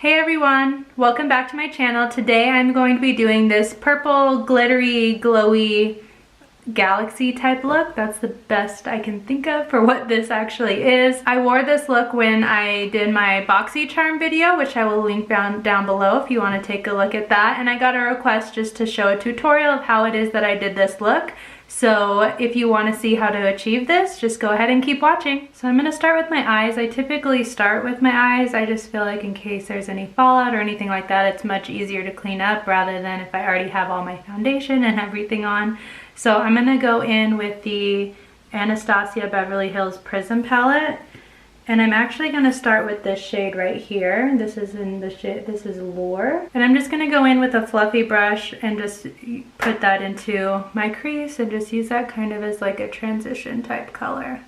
Hey everyone, welcome back to my channel. Today I'm going to be doing this purple glittery glowy galaxy type look. That's the best I can think of for what this actually is. I wore this look when I did my Boxycharm video, which I will link down below if you want to take a look at that. And I got a request just to show a tutorial of how it is that I did this look. So if you want to see how to achieve this, just go ahead and keep watching. So I'm going to start with my eyes. I typically start with my eyes. I just feel like in case there's any fallout or anything like that, it's much easier to clean up rather than if I already have all my foundation and everything on. So I'm going to go in with the Anastasia Beverly Hills Prism palette. And I'm actually going to start with this shade right here. This is Lure. And I'm just going to go in with a fluffy brush and just put that into my crease and just use that kind of as like a transition type color.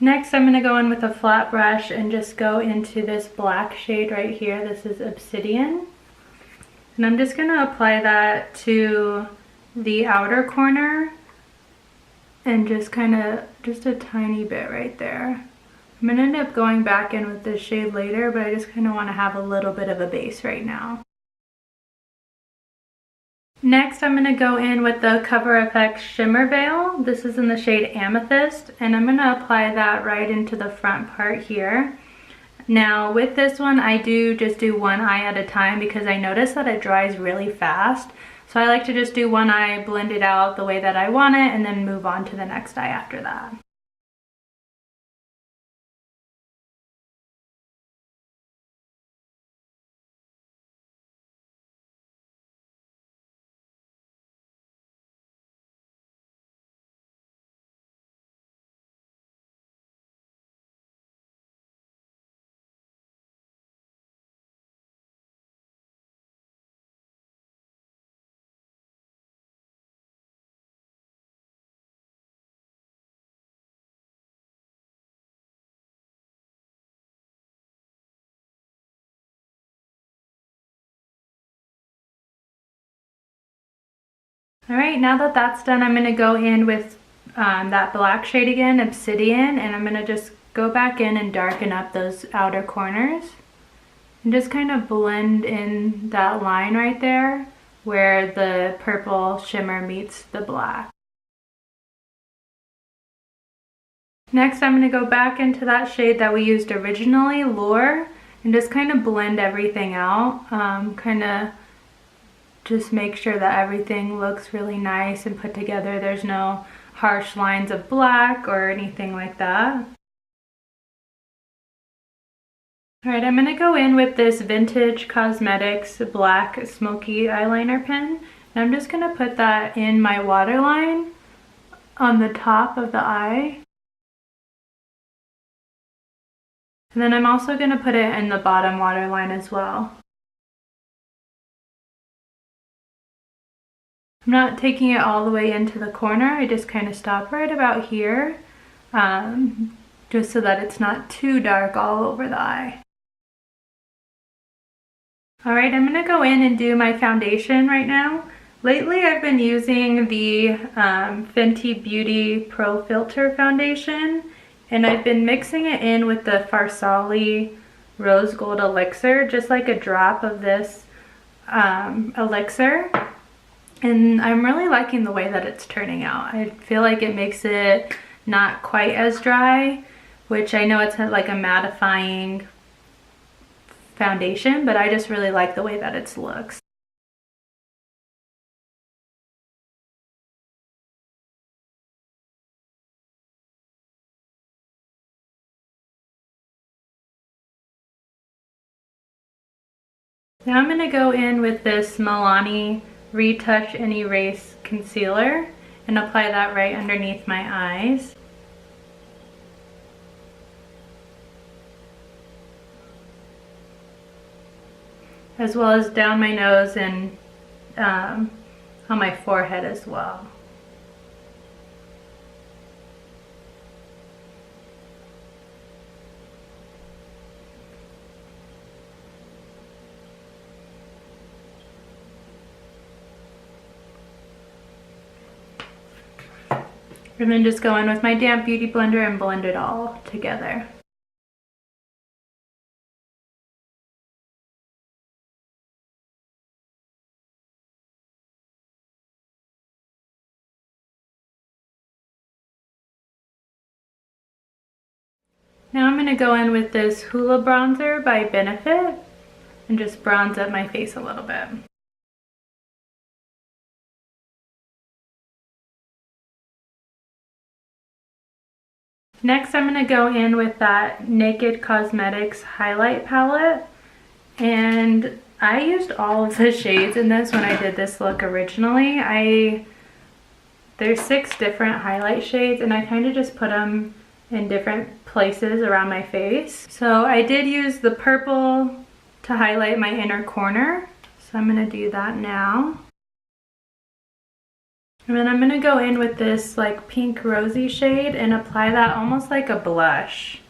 Next, I'm going to go in with a flat brush and just go into this black shade right here. This is Obsidian. And I'm just going to apply that to the outer corner and just a tiny bit right there. I'm going to end up going back in with this shade later, but I just kind of want to have a little bit of a base right now. Next, I'm going to go in with the Cover FX Shimmer Veil. This is in the shade Amethyst, and I'm going to apply that right into the front part here. Now with this one, I just do one eye at a time because I notice that it dries really fast. So I like to just do one eye, blend it out the way that I want it, and then move on to the next eye after that. Alright, now that that's done, I'm going to go in with that black shade again, Obsidian, and I'm going to just go back in and darken up those outer corners. And just kind of blend in that line right there where the purple shimmer meets the black. Next, I'm going to go back into that shade that we used originally, Lure, and just kind of blend everything out. Just make sure that everything looks really nice and put together. There's no harsh lines of black or anything like that. Alright, I'm going to go in with this Vintage Cosmetics black smoky eyeliner pen. And I'm just going to put that in my waterline on the top of the eye. And then I'm also going to put it in the bottom waterline as well. I'm not taking it all the way into the corner, I just kind of stop right about here, just so that it's not too dark all over the eye. Alright, I'm going to go in and do my foundation right now. Lately I've been using the Fenty Beauty Pro Filter foundation, and I've been mixing it in with the Farsali Rose Gold Elixir, just like a drop of this elixir. And I'm really liking the way that it's turning out. I feel like it makes it not quite as dry, which I know it's like a mattifying foundation, but I just really like the way that it looks. Now I'm going to go in with this Milani Retouch and Erase Concealer and apply that right underneath my eyes. As well as down my nose and on my forehead as well. And then just go in with my damp beauty blender and blend it all together. Now I'm going to go in with this Hoola bronzer by Benefit and just bronze up my face a little bit. Next I'm going to go in with that Naked Cosmetics highlight palette, and I used all of the shades in this when I did this look originally. There's 6 different highlight shades and I kind of just put them in different places around my face. So I did use the purple to highlight my inner corner, so I'm going to do that now. And then I'm going to go in with this like pink rosy shade and apply that almost like a blush.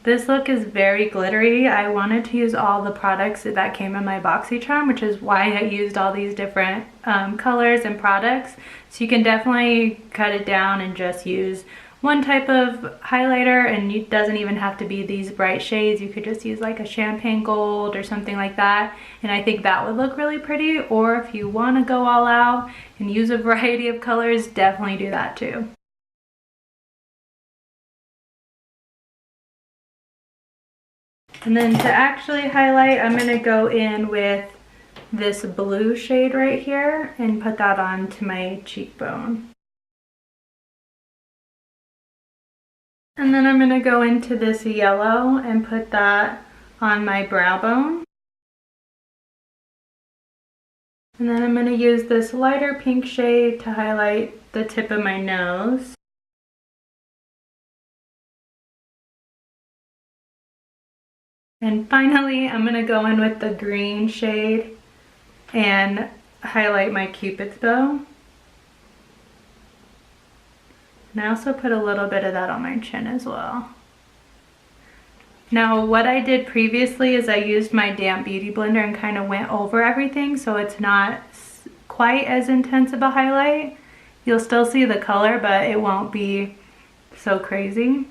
This look is very glittery. I wanted to use all the products that came in my Boxycharm, which is why I used all these different colors and products. So you can definitely cut it down and just use one type of highlighter, and it doesn't even have to be these bright shades. You could just use like a champagne gold or something like that, and I think that would look really pretty. Or if you want to go all out and use a variety of colors, definitely do that too. And then to actually highlight, I'm going to go in with this blue shade right here and put that onto my cheekbone. And then I'm going to go into this yellow and put that on my brow bone. And then I'm going to use this lighter pink shade to highlight the tip of my nose. And finally, I'm going to go in with the green shade and highlight my Cupid's bow. And I also put a little bit of that on my chin as well. Now what I did previously is I used my damp beauty blender and kind of went over everything, so it's not quite as intense of a highlight. You'll still see the color, but it won't be so crazy.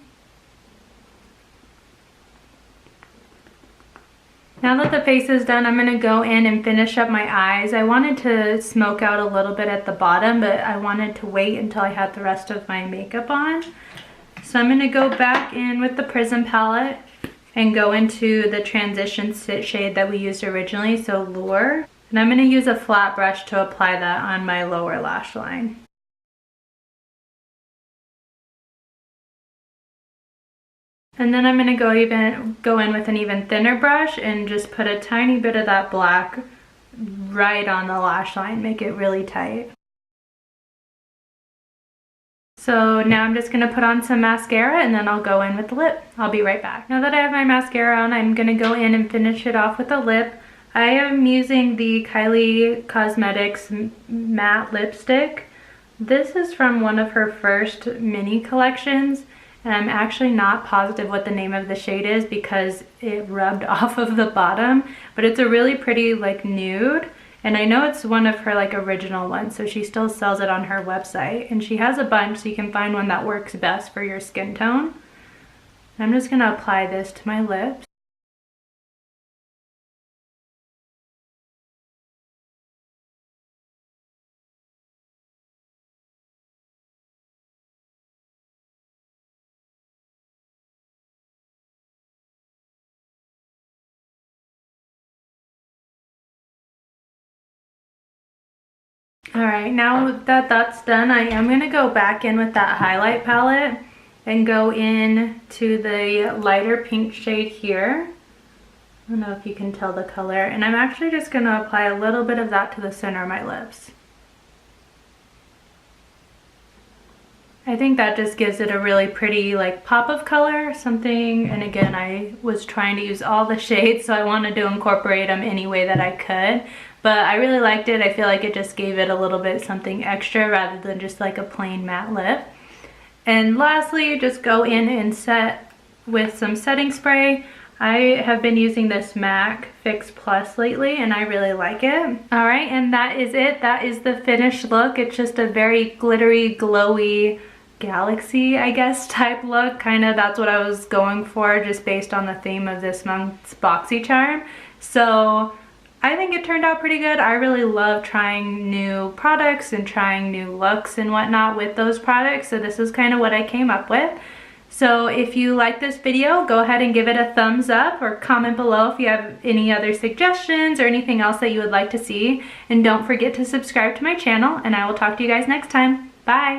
Now that the face is done, I'm going to go in and finish up my eyes. I wanted to smoke out a little bit at the bottom, but I wanted to wait until I had the rest of my makeup on. So I'm going to go back in with the Prism palette and go into the transition shade that we used originally, so Lure. And I'm going to use a flat brush to apply that on my lower lash line. And then I'm going to go in with an even thinner brush and just put a tiny bit of that black right on the lash line, make it really tight. So now I'm just going to put on some mascara and then I'll go in with the lip. I'll be right back. Now that I have my mascara on, I'm going to go in and finish it off with a lip. I am using the Kylie Cosmetics matte lipstick. This is from one of her first mini collections. And I'm actually not positive what the name of the shade is because it rubbed off of the bottom, but it's a really pretty like nude, and I know it's one of her like original ones, so she still sells it on her website, and she has a bunch, so you can find one that works best for your skin tone. I'm just going to apply this to my lips. Alright, now that that's done, I am going to go back in with that highlight palette and go in to the lighter pink shade here. I don't know if you can tell the color. And I'm actually just going to apply a little bit of that to the center of my lips. I think that just gives it a really pretty like pop of color, something, and again I was trying to use all the shades, so I wanted to incorporate them any way that I could. But I really liked it. I feel like it just gave it a little bit something extra rather than just like a plain matte lip. And lastly, just go in and set with some setting spray. I have been using this MAC Fix Plus lately and I really like it. All right, and that is it. That is the finished look. It's just a very glittery, glowy, galaxy, I guess, type look. Kind of that's what I was going for just based on the theme of this month's Boxycharm. So I think it turned out pretty good. I really love trying new products and trying new looks and whatnot with those products. So this is kind of what I came up with. So if you like this video, go ahead and give it a thumbs up or comment below if you have any other suggestions or anything else that you would like to see. And don't forget to subscribe to my channel, and I will talk to you guys next time. Bye!